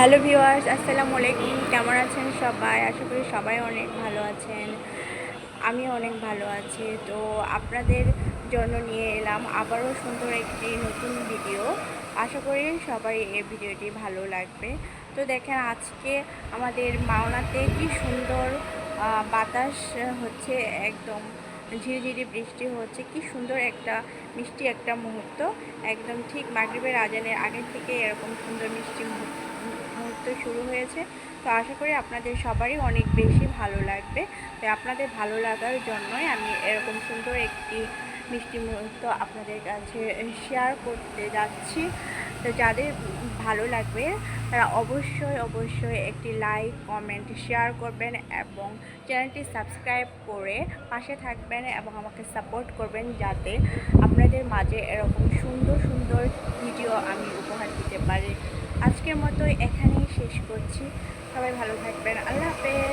Hello viewers, আসসালামু আলাইকুম। কেমন আছেন সবাই? আশা করি সবাই অনেক ভালো আছেন। আমি অনেক ভালো আছি। তো আপনাদের জন্য নিয়ে এলাম আবারও সুন্দর একটি নতুন ভিডিও। আশা করি সবাই এই ভিডিওটি ভালো লাগবে। তো দেখেন, আজকে আমাদের মাওনাতে কি সুন্দর বাতাস হচ্ছে, একদম ঝিরিঝিরি বৃষ্টি হচ্ছে। কি সুন্দর একটা মিষ্টি একটা মুহূর্ত। একদম ঠিক মাগরিবের আজানের আগে থেকে এরকম সুন্দর মিষ্টি মুহূর্ত শুরু হয়েছে। তো আশা করি আপনাদের সবারই অনেক বেশি ভালো লাগবে। তো আপনাদের ভালো লাগার জন্যই আমি এরকম সুন্দর একটি মিষ্টি মুহূর্ত আপনাদের কাছে শেয়ার করতে যাচ্ছি। তো যাদের ভালো লাগবে তারা অবশ্যই একটি লাইক, কমেন্ট, শেয়ার করবেন এবং চ্যানেলটি সাবস্ক্রাইব করে পাশে থাকবেন এবং আমাকে সাপোর্ট করবেন, যাতে আপনাদের মাঝে এরকম সুন্দর সুন্দর ভিডিও আমি উপহার দিতে পারি। আজকের মতো এখানেই শেষ করছি। সবাই ভালো থাকবেন। আল্লাহ হাফেজ।